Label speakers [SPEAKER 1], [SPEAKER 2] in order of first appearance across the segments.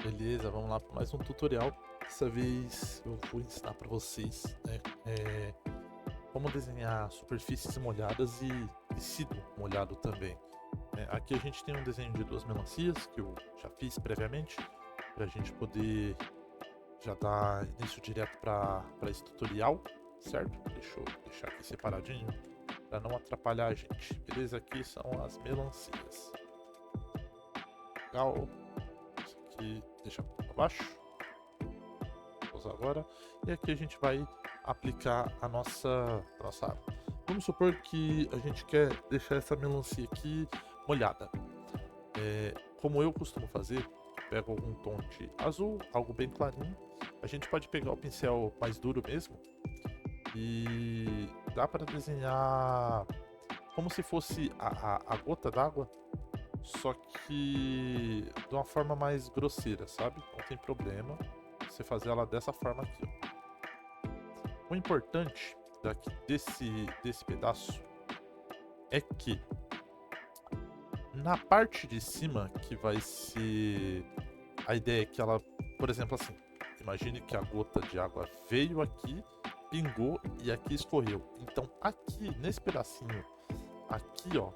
[SPEAKER 1] Beleza, vamos lá para mais um tutorial. Dessa vez eu vou ensinar para vocês, né, como desenhar superfícies molhadas e tecido molhado também, né. Aqui a gente tem um desenho de duas melancias que eu já fiz previamente, para a gente poder já dar início direto para esse tutorial, certo? Deixa eu deixar aqui separadinho para não atrapalhar a gente. Beleza? Aqui são as melancias. Legal. Isso aqui deixa para baixo. Vamos agora. E aqui a gente vai aplicar a nossa água. Vamos supor que a gente quer deixar essa melancia aqui molhada. Como eu costumo fazer, pego algum tom de azul, algo bem clarinho. A gente pode pegar o pincel mais duro mesmo e dá para desenhar como se fosse a gota d'água, só que de uma forma mais grosseira, sabe? Não tem problema você fazer ela dessa forma aqui, ó. O importante desse pedaço é que na parte de cima, que vai ser a ideia é que ela, por exemplo, assim, imagine que a gota de água veio aqui, pingou e aqui escorreu. Então aqui, nesse pedacinho, aqui ó,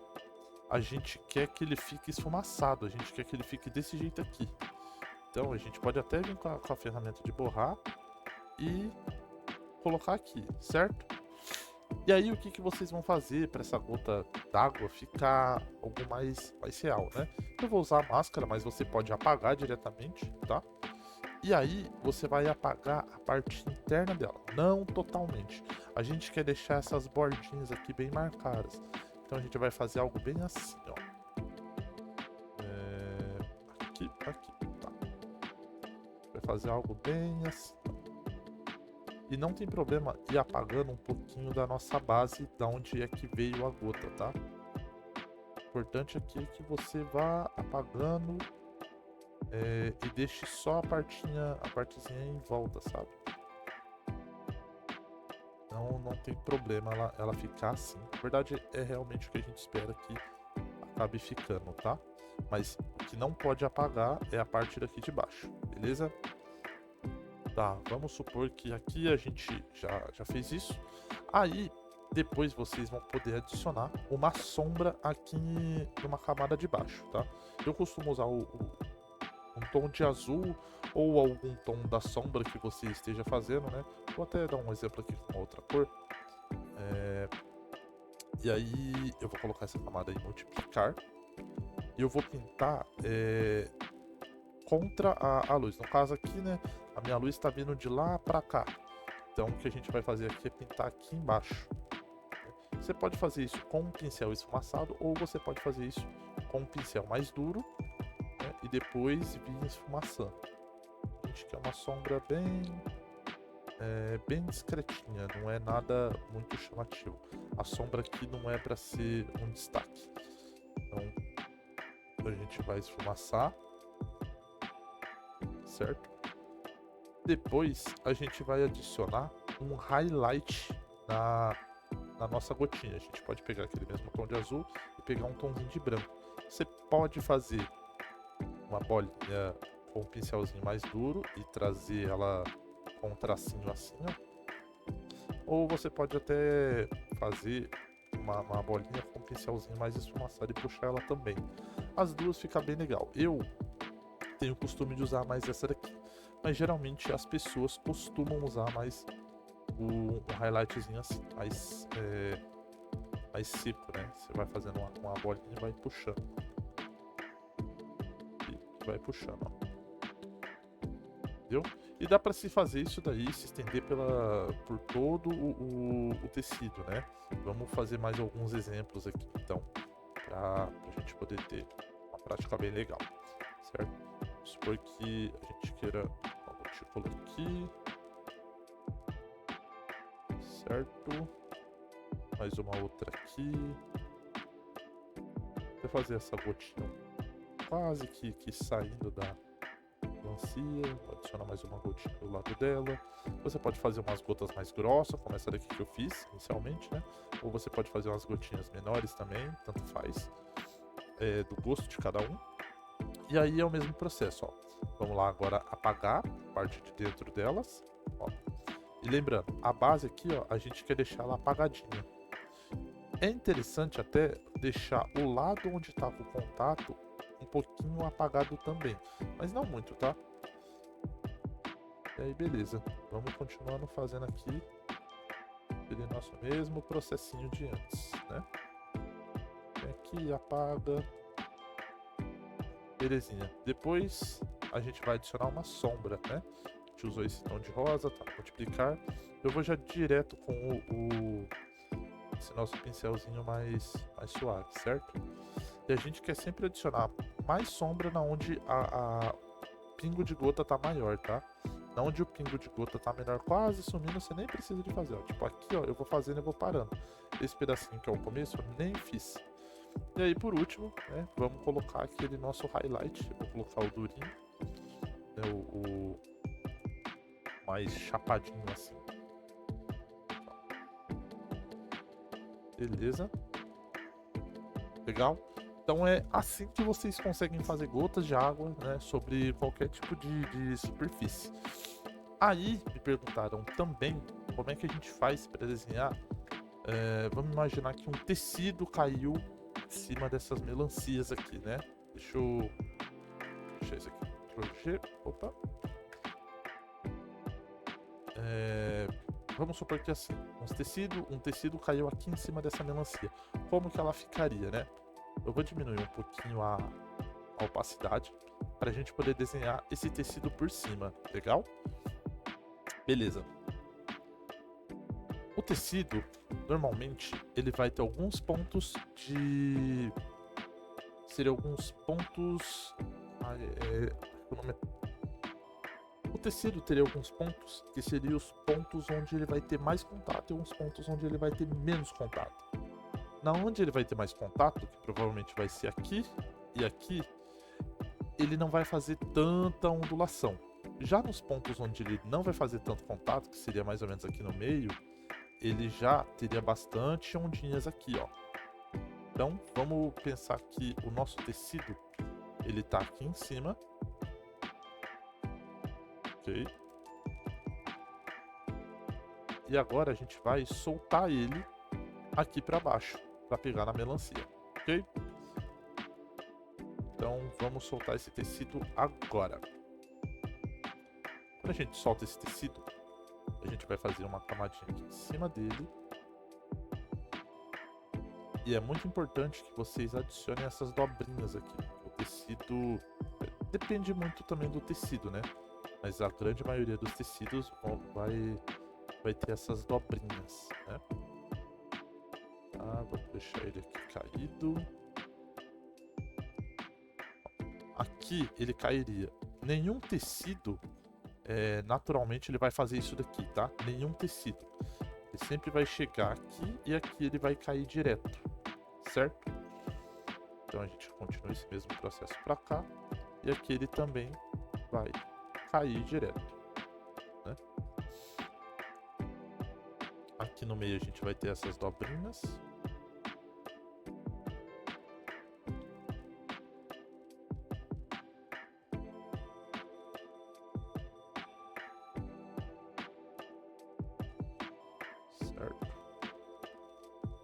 [SPEAKER 1] a gente quer que ele fique esfumaçado, a gente quer que ele fique desse jeito aqui. Então a gente pode até vir com a ferramenta de borrar e colocar aqui, certo? E aí o que vocês vão fazer para essa gota d'água ficar algo mais real, né? Eu vou usar a máscara, mas você pode apagar diretamente, tá? E aí você vai apagar a parte interna dela, não totalmente. A gente quer deixar essas bordinhas aqui bem marcadas. Então a gente vai fazer algo bem assim, ó. Aqui, tá. Vai fazer algo bem assim. E não tem problema ir apagando um pouquinho da nossa base, da onde é que veio a gota, tá? O importante aqui é que você vá apagando e deixe só a partezinha em volta, sabe? Não tem problema ela ficar assim. Na verdade, é realmente o que a gente espera que acabe ficando, tá? Mas o que não pode apagar é a parte daqui de baixo, beleza? Tá, vamos supor que aqui a gente já fez isso. Aí, depois vocês vão poder adicionar uma sombra aqui numa camada de baixo, tá? Eu costumo usar um tom de azul ou algum tom da sombra que você esteja fazendo, né? Vou até dar um exemplo aqui com outra cor. E aí eu vou colocar essa camada em multiplicar. E eu vou pintar contra a luz. No caso aqui, né? A minha luz está vindo de lá para cá. Então o que a gente vai fazer aqui é pintar aqui embaixo. Você pode fazer isso com um pincel esfumaçado ou você pode fazer isso com um pincel mais duro, né, e depois vir esfumaçando. A gente quer uma sombra bem discretinha, não é nada muito chamativo. A sombra aqui não é para ser um destaque. Então a gente vai esfumaçar, certo? Depois a gente vai adicionar um highlight na nossa gotinha. A gente pode pegar aquele mesmo tom de azul e pegar um tomzinho de branco. Você pode fazer uma bolinha com um pincelzinho mais duro e trazer ela com um tracinho assim, ó. Ou você pode até fazer uma bolinha com um pincelzinho mais esfumaçado e puxar ela também. As duas ficam bem legal. Eu tenho o costume de usar mais essa daqui, mas geralmente as pessoas costumam usar mais um highlightzinho assim, mais seco, né? Você vai fazendo uma bolinha e vai puxando. E vai puxando, ó. Entendeu? E dá para se fazer isso daí, se estender por todo o tecido, né? Vamos fazer mais alguns exemplos aqui, então, para a gente poder ter uma prática bem legal, certo? Vamos supor que a gente queira uma gotícula aqui, certo? Mais uma outra aqui. Vou fazer essa gotinha quase que saindo da melancia. Adiciona mais uma gotinha do lado dela. Você pode fazer umas gotas mais grossas, como essa daqui que eu fiz inicialmente, né? Ou você pode fazer umas gotinhas menores também, tanto faz. Do gosto de cada um. E aí é o mesmo processo, ó. Vamos lá agora apagar a parte de dentro delas, ó. E lembrando, a base aqui, ó, a gente quer deixar ela apagadinha. É interessante até deixar o lado onde estava o contato um pouquinho apagado também, mas não muito, tá? E aí, beleza. Vamos continuando fazendo aqui aquele nosso mesmo processinho de antes, né? Vem aqui, apaga. Belezinha. Depois a gente vai adicionar uma sombra, né? A gente usou esse tom de rosa, tá? Multiplicar. Eu vou já direto com esse nosso pincelzinho mais suave, certo? E a gente quer sempre adicionar mais sombra na onde a pingo de gota tá maior, tá? Na onde o pingo de gota tá menor, quase sumindo, você nem precisa de fazer, ó. Tipo aqui, ó, eu vou fazendo e vou parando. Esse pedacinho que é o começo, eu nem fiz. E aí, por último, né, vamos colocar aquele nosso highlight. Eu vou colocar o durinho, né, o mais chapadinho assim. Beleza. Legal? Então é assim que vocês conseguem fazer gotas de água, né, sobre qualquer tipo de superfície. Aí me perguntaram também como é que a gente faz para desenhar. Vamos imaginar que um tecido caiu em cima dessas melancias aqui, né? Deixa eu deixar isso aqui. Ctrl+G. Opa. Vamos supor que assim, um tecido caiu aqui em cima dessa melancia. Como que ela ficaria, né? Eu vou diminuir um pouquinho a opacidade para a gente poder desenhar esse tecido por cima, legal? Beleza. O tecido, normalmente, ele vai ter alguns pontos de... Seriam alguns pontos... O tecido teria alguns pontos que seriam os pontos onde ele vai ter mais contato e alguns pontos onde ele vai ter menos contato. Na onde ele vai ter mais contato, que provavelmente vai ser aqui e aqui, ele não vai fazer tanta ondulação. Já nos pontos onde ele não vai fazer tanto contato, que seria mais ou menos aqui no meio, ele já teria bastante ondinhas aqui, ó. Então, vamos pensar que o nosso tecido, ele tá aqui em cima. Ok. E agora a gente vai soltar ele aqui para baixo, para pegar na melancia, ok? Então, vamos soltar esse tecido agora. Quando a gente solta esse tecido, a gente vai fazer uma camadinha aqui em cima dele. E é muito importante que vocês adicionem essas dobrinhas aqui. O tecido... Depende muito também do tecido, né? Mas a grande maioria dos tecidos vai ter essas dobrinhas, né? Tá, vou deixar ele aqui caído. Aqui ele cairia. Nenhum tecido... naturalmente ele vai fazer isso daqui, tá? Nenhum tecido. Ele sempre vai chegar aqui e aqui ele vai cair direto, certo? Então a gente continua esse mesmo processo para cá e aqui ele também vai cair direto, né? Aqui no meio a gente vai ter essas dobrinhas.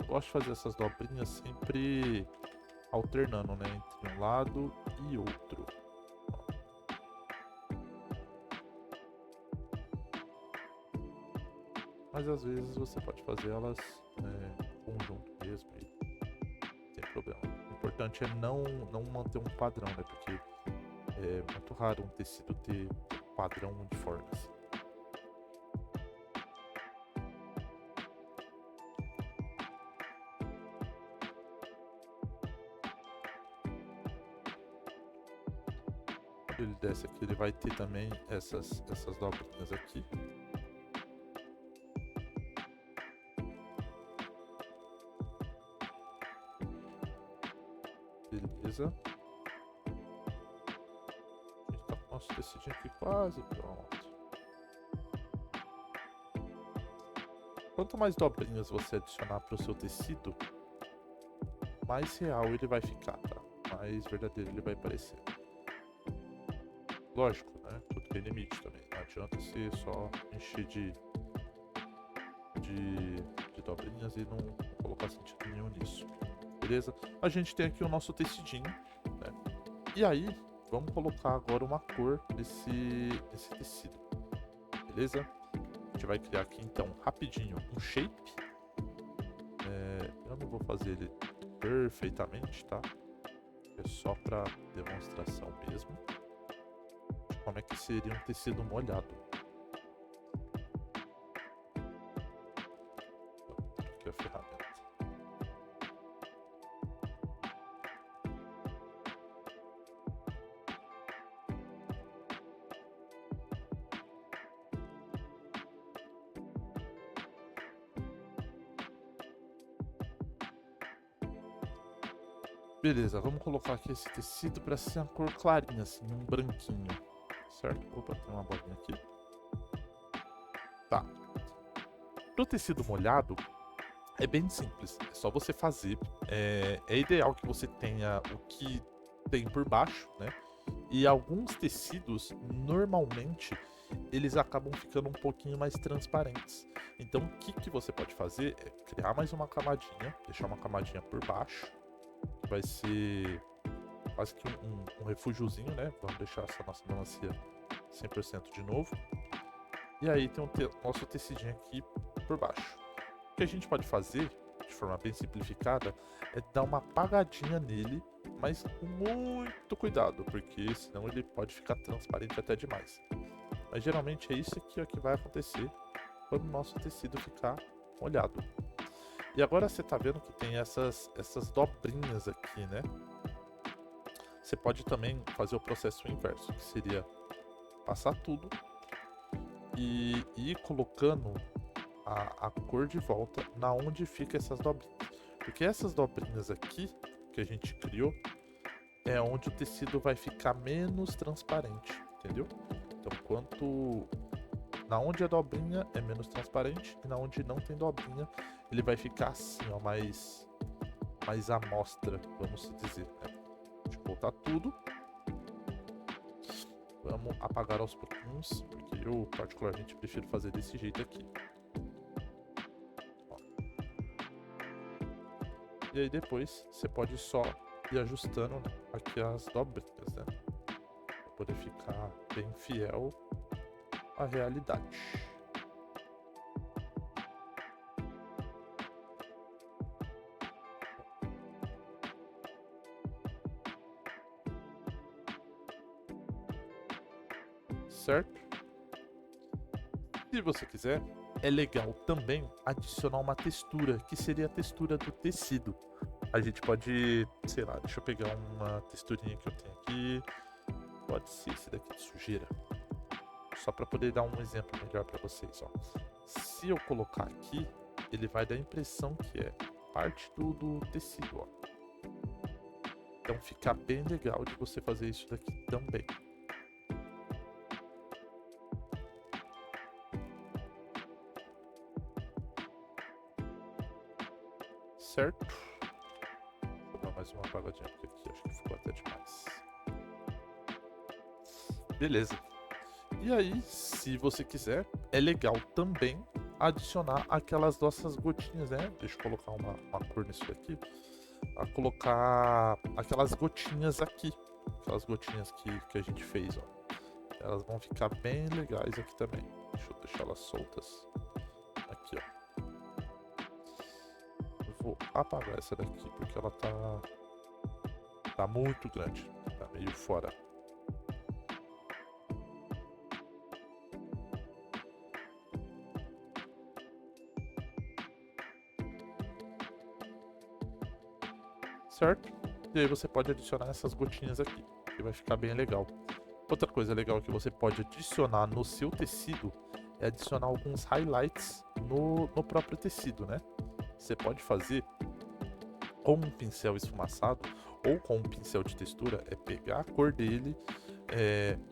[SPEAKER 1] Gosto de fazer essas dobrinhas sempre alternando, né, entre um lado e outro. Mas às vezes você pode fazer elas conjunto mesmo e não tem problema. O importante é não manter um padrão, né, porque é muito raro um tecido ter um padrão uniforme assim. Ele desce aqui, ele vai ter também essas dobrinhas aqui. Beleza. A gente tá com o nosso tecidinho aqui quase pronto. Quanto mais dobrinhas você adicionar para o seu tecido, mais real ele vai ficar, tá? Mais verdadeiro ele vai parecer. lógico, né? Tudo tem limite também. Não adianta você só encher de dobrinhas e não colocar sentido nenhum nisso. Beleza? A gente tem aqui o nosso tecidinho, né? E aí, vamos colocar agora uma cor nesse tecido. Beleza? A gente vai criar aqui então rapidinho um shape. Eu não vou fazer ele perfeitamente, tá? É só para demonstração mesmo de como é que seria um tecido molhado. Aqui é a ferramenta. Beleza, vamos colocar aqui esse tecido para ser uma cor clarinha, assim, um branquinho, certo? Opa, tem uma bolinha aqui. Tá. Pro tecido molhado, é bem simples, é só você fazer. É ideal que você tenha o que tem por baixo, né? E alguns tecidos, normalmente, eles acabam ficando um pouquinho mais transparentes. Então, o que você pode fazer é criar mais uma camadinha, deixar uma camadinha por baixo, que vai ser quase que um refúgiozinho, né? Vamos deixar essa nossa melancia 100% de novo. E aí tem o nosso tecidinho aqui por baixo. O que a gente pode fazer, de forma bem simplificada, é dar uma apagadinha nele, mas com muito cuidado, porque senão ele pode ficar transparente até demais. Mas geralmente é isso aqui ó, que vai acontecer quando o nosso tecido ficar molhado. E agora você tá vendo que tem essas dobrinhas aqui, né? Você pode também fazer o processo inverso, que seria passar tudo e ir colocando a cor de volta na onde fica essas dobrinhas. Porque essas dobrinhas aqui que a gente criou é onde o tecido vai ficar menos transparente, entendeu? Então, na onde é dobrinha é menos transparente e na onde não tem dobrinha ele vai ficar assim, ó, mais à mostra, vamos dizer, né? Deixa eu voltar tudo. Vamos apagar aos pouquinhos, porque eu particularmente prefiro fazer desse jeito aqui. Ó. E aí depois você pode só ir ajustando aqui as dobrinhas, né? Para poder ficar bem fiel à realidade. Certo? Se você quiser, é legal também adicionar uma textura, que seria a textura do tecido. A gente pode, sei lá, deixa eu pegar uma texturinha que eu tenho aqui. Pode ser esse daqui de sujeira. Só para poder dar um exemplo melhor para vocês, ó. Se eu colocar aqui, ele vai dar a impressão que é parte do tecido, ó. Então fica bem legal de você fazer isso daqui também. Certo? Vou dar mais uma apagadinha porque aqui acho que ficou até demais. Beleza. E aí, se você quiser, é legal também adicionar aquelas nossas gotinhas, né? Deixa eu colocar uma cor nisso daqui. A colocar aquelas gotinhas aqui. Aquelas gotinhas que a gente fez, ó. Elas vão ficar bem legais aqui também. Deixa eu deixar elas soltas. Aqui, ó. Vou apagar essa daqui porque ela tá muito grande, tá meio fora. Certo? E aí você pode adicionar essas gotinhas aqui, que vai ficar bem legal. Outra coisa legal que você pode adicionar no seu tecido é adicionar alguns highlights no próprio tecido, né? Você pode fazer com um pincel esfumaçado ou com um pincel de textura, é pegar a cor dele,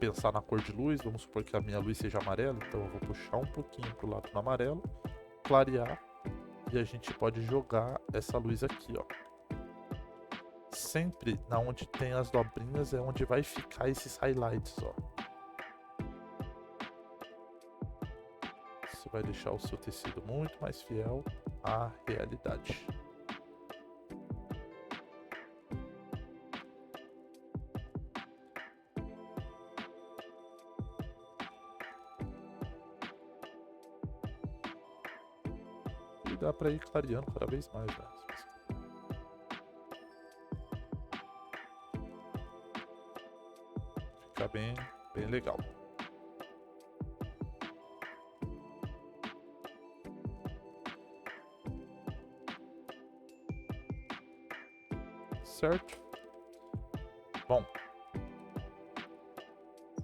[SPEAKER 1] pensar na cor de luz, vamos supor que a minha luz seja amarela, então eu vou puxar um pouquinho pro lado do amarelo, clarear, e a gente pode jogar essa luz aqui, ó. Sempre na onde tem as dobrinhas é onde vai ficar esses highlights, ó. você vai deixar o seu tecido muito mais fiel à realidade. E dá para ir clareando cada vez mais, né? Fica bem legal. Certo? Bom,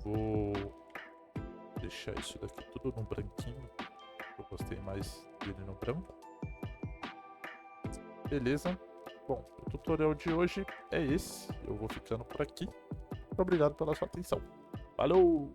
[SPEAKER 1] vou deixar isso daqui tudo no branquinho. Eu gostei mais dele no branco. Beleza? Bom, o tutorial de hoje é esse. Eu vou ficando por aqui. Muito obrigado pela sua atenção. Falou!